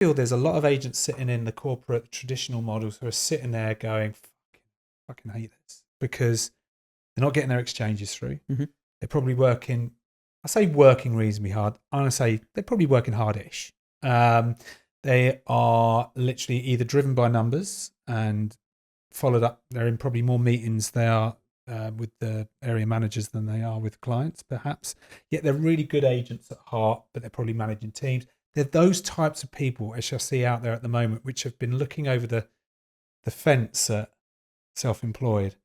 feel there's a lot of agents sitting in the corporate traditional models who are sitting there going, fucking hate this, because they're not getting their exchanges through. Mm-hmm. They're probably working, I say working reasonably hard. I'm going to say they're probably working hardish. They are literally either driven by numbers and followed up. They're in probably more meetings they are with the area managers than they are with clients, perhaps. Yet they're really good agents at heart, but they're probably managing teams. They're those types of people, as I see out there at the moment, which have been looking over the fence at self-employed.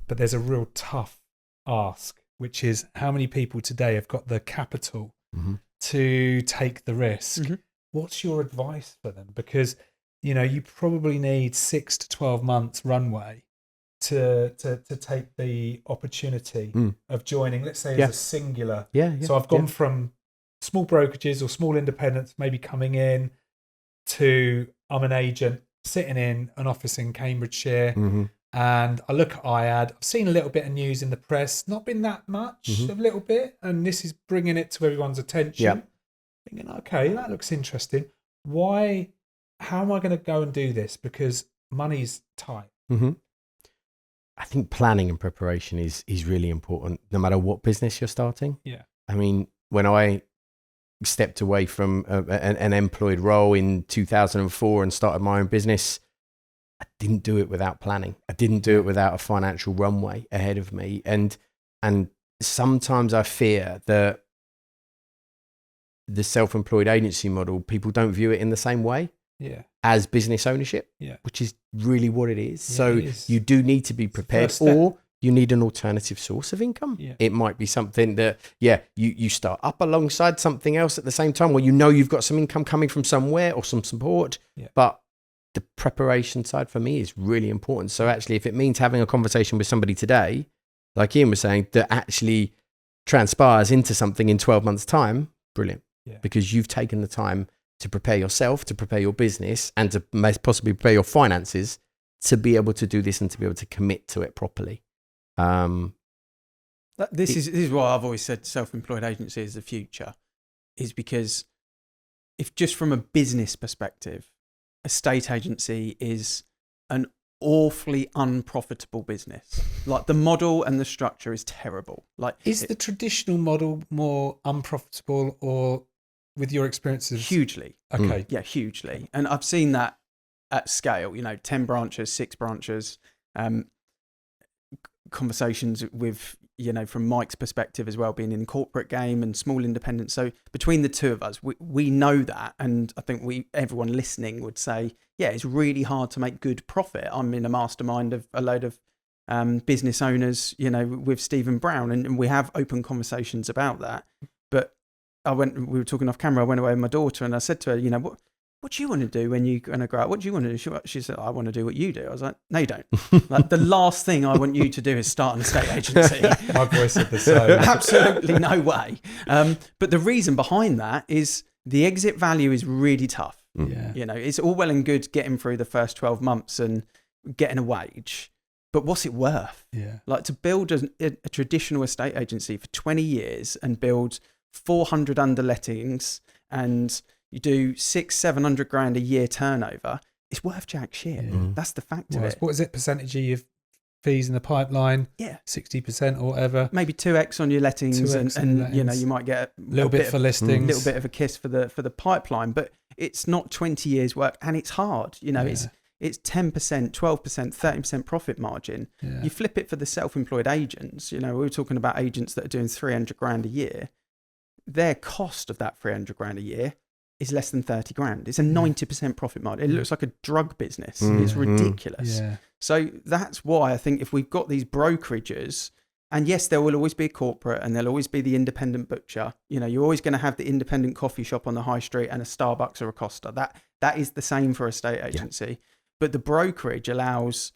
But there's a real tough ask, which is how many people today have got the capital to take the risk? Mm-hmm. What's your advice for them? Because, you probably need 6 to 12 months runway to take the opportunity of joining, let's say, as a singular. So I've gone from small brokerages or small independents maybe coming in to I'm an agent sitting in an office in Cambridgeshire. Mm-hmm. And I look at IAD. I've seen a little bit of news in the press, not been that much, a little bit. And this is bringing it to everyone's attention. Yeah. Thinking, okay, that looks interesting. How am I going to go and do this? Because money's tight. Mm-hmm. I think planning and preparation is really important, no matter what business you're starting. Yeah. I mean, when I stepped away from an employed role in 2004 and started my own business, I didn't do it without planning. I didn't do it without a financial runway ahead of me. And sometimes I fear that the self-employed agency model, people don't view it in the same way as business ownership, which is really what it is. So you do need to be prepared, or you need an alternative source of income. Yeah. It might be something that, you start up alongside something else at the same time where you've got some income coming from somewhere or some support, but the preparation side for me is really important. So actually, if it means having a conversation with somebody today, like Ian was saying, that actually transpires into something in 12 months' time, brilliant. Yeah. Because you've taken the time to prepare yourself, to prepare your business, and to possibly prepare your finances to be able to do this and to be able to commit to it properly. This is why I've always said self-employed agency is the future, is because if just from a business perspective, estate agency is an awfully unprofitable business. Like the model and the structure is terrible. Like, is the traditional model more unprofitable, or with your experiences? Hugely. Okay. Yeah, hugely. And I've seen that at scale, 10 branches, 6 branches, conversations with, from Mike's perspective as well, being in the corporate game and small independents. So between the two of us, we know that. And I think everyone listening would say, it's really hard to make good profit. I'm in a mastermind of a load of business owners, with Stephen Brown, and we have open conversations about that. But we were talking off camera, I went away with my daughter and I said to her, what do you want to do when you're going to grow up? What do you want to do? She said, I want to do what you do. I was like, no, you don't. Like, the last thing I want you to do is start an estate agency. My voice said the same. Absolutely no way. But the reason behind that is the exit value is really tough. Yeah. It's all well and good getting through the first 12 months and getting a wage, but what's it worth? Yeah. Like, to build a traditional estate agency for 20 years and build 400 underlettings and you do 600-700 grand a year turnover, it's worth jack shit. That's the fact of it. What is it, percentage of your fees in the pipeline? 60% or whatever. Maybe 2x on your lettings, and you might get a little bit for listings, a little bit of a kiss for the pipeline, but it's not 20 years work, and it's hard. It's 10%, 12%, 30% profit margin. You flip it for the self-employed agents. We were talking about agents that are doing 300 grand a year. Their cost of that 300 grand a year is less than 30 grand. It's a 90% profit margin. It looks like a drug business. It's ridiculous. Yeah. So that's why I think if we've got these brokerages, and yes, there will always be a corporate and there'll always be the independent butcher. You're always going to have the independent coffee shop on the high street and a Starbucks or a Costa. That is the same for estate agency. Yeah. But the brokerage allows,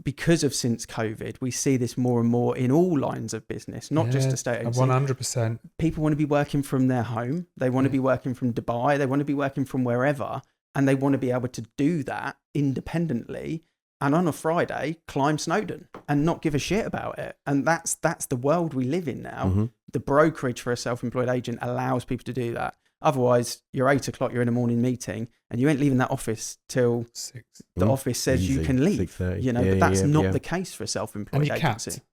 because of since COVID, we see this more and more in all lines of business, not just estate agency. 100%. People want to be working from their home. They want to be working from Dubai. They want to be working from wherever. And they want to be able to do that independently. And on a Friday, climb Snowdon and not give a shit about it. And that's the world we live in now. Mm-hmm. The brokerage for a self-employed agent allows people to do that. Otherwise, you're 8 o'clock, you're in a morning meeting, and you ain't leaving that office till 6. the office says Easy. you can leave. 6:30. You know, Yeah, but that's yeah, not yeah. the case for a And self-employed you're agency. capped.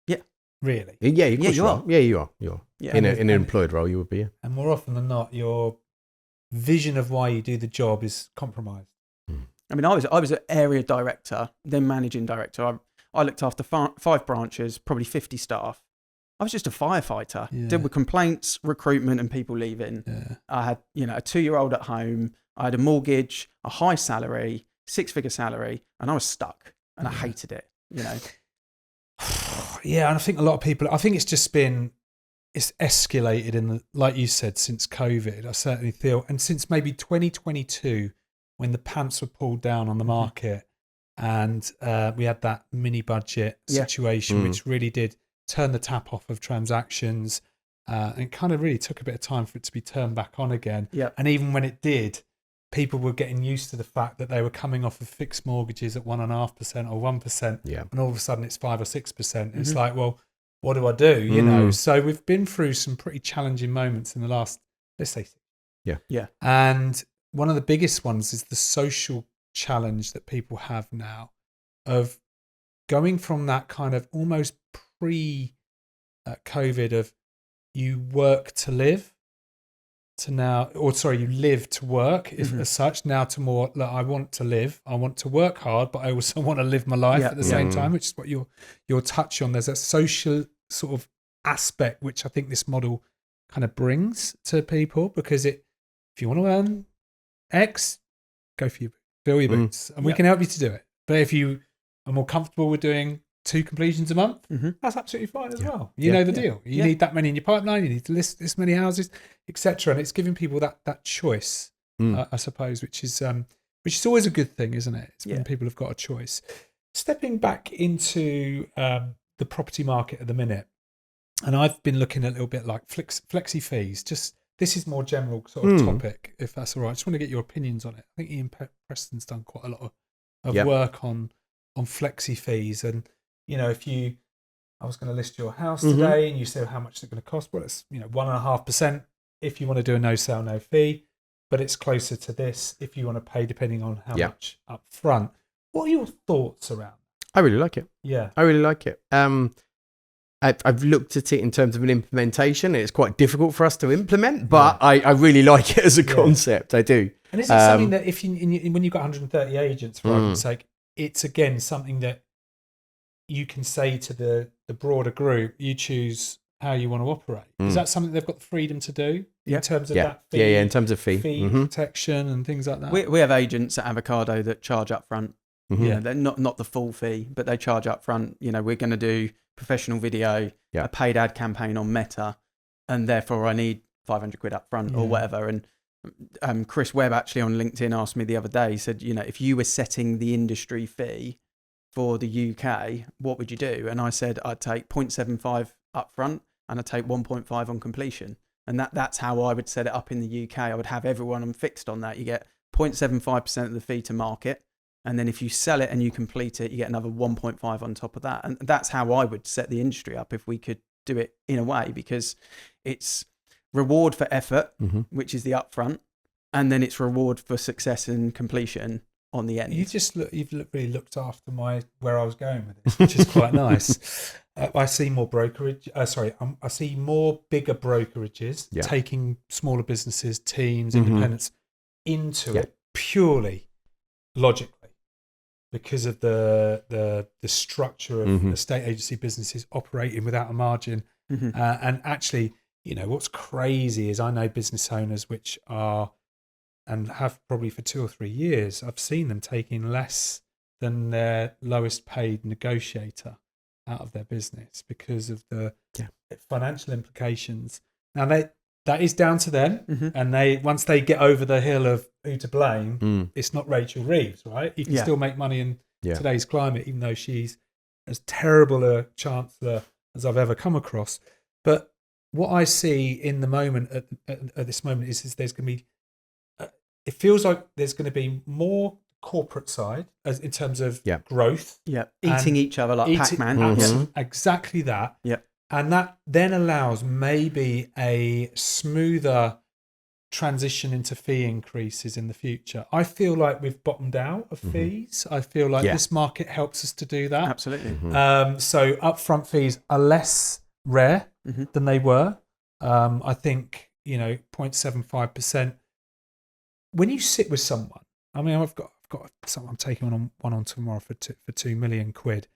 Yeah. Really. Yeah, of course you are. Yeah, you are. You are. Yeah. In an And- employed role, you would be. Yeah. And more often than not, your vision of why you do the job is compromised. I mean, I was an area director, then managing director. I looked after 5 branches, probably 50 staff. I was just a firefighter. Yeah. Dealt with complaints, recruitment, and people leaving. Yeah. I had, a 2-year-old at home. I had a mortgage, a high salary, 6-figure salary, and I was stuck, and I hated it. Yeah, and I think a lot of people. I think it's escalated like you said, since COVID. I certainly feel, and since maybe 2022, when the pants were pulled down on the market, and we had that mini budget situation, which really did turn the tap off of transactions, and it kind of really took a bit of time for it to be turned back on again. Yep. And even when it did, people were getting used to the fact that they were coming off of fixed mortgages at 1.5% or 1%, and all of a sudden it's 5 or 6%. It's like, well, what do I do? You know. So we've been through some pretty challenging moments in the last, let's say, Yeah. And one of the biggest ones is the social challenge that people have now of going from that kind of almost pre-COVID of you work to live to now, you live to work as such, now to more, look, I want to live, I want to work hard, but I also want to live my life at the same time, which is what you're touch on. There's a social sort of aspect, which I think this model kind of brings to people, because if you want to earn X, go for fill your boots, and we can help you to do it. But if you are more comfortable with doing 2 completions a month, that's absolutely fine as well. You know the deal. You need that many in your pipeline. You need to list this many houses, etc. And it's giving people that choice, I suppose, which is always a good thing, isn't it? It's when people have got a choice. Stepping back into the property market at the minute, and I've been looking a little bit like flexi fees. Just this is more general sort of topic, if that's all right. I just want to get your opinions on it. I think Ian Preston's done quite a lot of work on flexi fees, and I was going to list your house today, and you said how much is it going to cost? Well, it's 1.5% if you want to do a no sale, no fee, but it's closer to this if you want to pay depending on how much up front. What are your thoughts around? I really like it. Yeah, I really like it. I've looked at it in terms of an implementation. It's quite difficult for us to implement, but I really like it as a concept. I do. And is it something that when you've got 130 agents, for argument's sake, it's again something that you can say to the broader group, you choose how you want to operate. Is that something they've got the freedom to do in terms of that fee? Yeah, in terms of fee protection and things like that? We have agents at Avocado that charge up front. Yeah, they're not the full fee, but they charge up front. We're going to do professional video, a paid ad campaign on Meta, and therefore I need 500 quid up front or whatever. And Chris Webb actually on LinkedIn asked me the other day, he said, if you were setting the industry fee for the UK, what would you do? And I said, I'd take 0.75 up front and I'd take 1.5 on completion. And that's how I would set it up in the UK. I would have everyone fixed on that. You get 0.75% of the fee to market. And then if you sell it and you complete it, you get another 1.5 on top of that. And that's how I would set the industry up if we could do it in a way, because it's reward for effort, which is the upfront, and then it's reward for success and completion on the end. You've really looked after where I was going with this, which is quite nice. I see more brokerage. I see more bigger brokerages taking smaller businesses, teams, independents into it purely logically, because of the structure of estate agency businesses operating without a margin. And actually, what's crazy is I know business owners which are, and have probably for 2 or 3 years, I've seen them taking less than their lowest paid negotiator out of their business because of the financial implications. Now that is down to them, and once they get over the hill of who to blame, it's not Rachel Reeves, right? You can still make money in today's climate, even though she's as terrible a chancellor as I've ever come across. But what I see in the moment at this moment is there's going to be, it feels like there's going to be more corporate side as in terms of growth. Eating each other like Pac-Man. Exactly that. And that then allows maybe a smoother transition into fee increases in the future. I feel like we've bottomed out of fees. I feel like this market helps us to do that. Absolutely. So upfront fees are less rare than they were. I think, 0.75%. When you sit with someone, I mean, I've got someone I'm taking one on tomorrow for 2 million quid.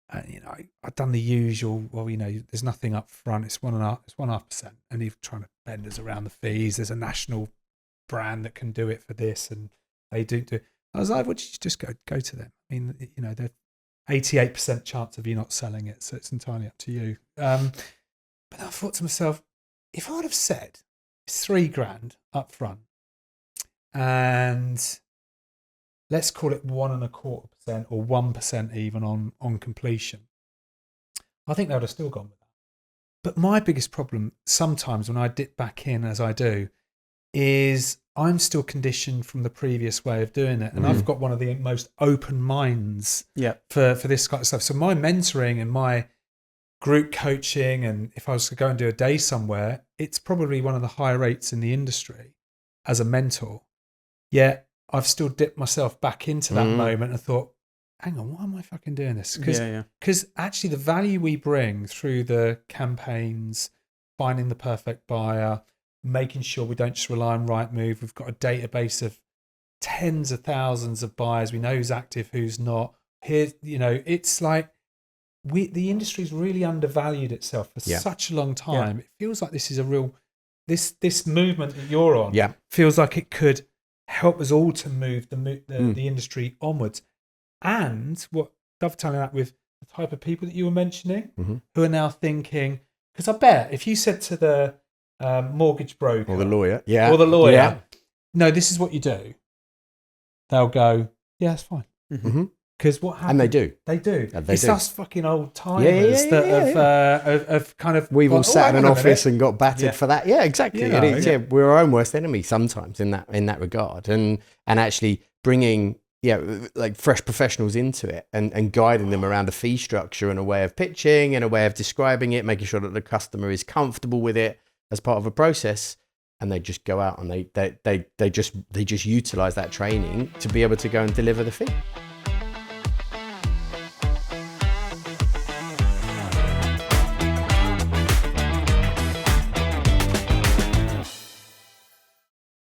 And, I've done the usual, well, there's nothing up front. It's 1.5%. And he's trying to bend us around the fees. There's a national brand that can do it for this. And they do. I was like, well, just go to them. I mean, they're 88% chance of you not selling it. So it's entirely up to you. But I thought to myself, if I'd have said it's $3,000 up front and let's call it 1.25% or 1% even on completion, I think they would have still gone with that. But my biggest problem sometimes when I dip back in, as I do, is I'm still conditioned from the previous way of doing it. And I've got one of the most open minds for this kind of stuff. So my mentoring and my group coaching, and if I was to go and do a day somewhere, it's probably one of the higher rates in the industry as a mentor. Yet I've still dipped myself back into that moment and thought, hang on, why am I fucking doing this? Because actually the value we bring through the campaigns, finding the perfect buyer, making sure we don't just rely on Rightmove. We've got a database of tens of thousands of buyers. We know who's active, who's not. Here, it's like the industry's really undervalued itself for such a long time. It feels like this is a real this movement that you're on. Feels like it could help us all to move the industry onwards. And what dovetailing that with the type of people that you were mentioning, who are now thinking, because I bet if you said to the mortgage broker or the lawyer, no, this is what you do, they'll go, yeah, that's fine. Because what happens? And they do. It's us fucking old timers that have kind of. We've all sat in an office and got battered for that. Yeah, exactly. We're our own worst enemy sometimes in that regard, and actually bringing like fresh professionals into it and guiding them around a fee structure and a way of pitching and a way of describing it, making sure that the customer is comfortable with it as part of a process. And they just go out and they just utilize that training to be able to go and deliver the fee.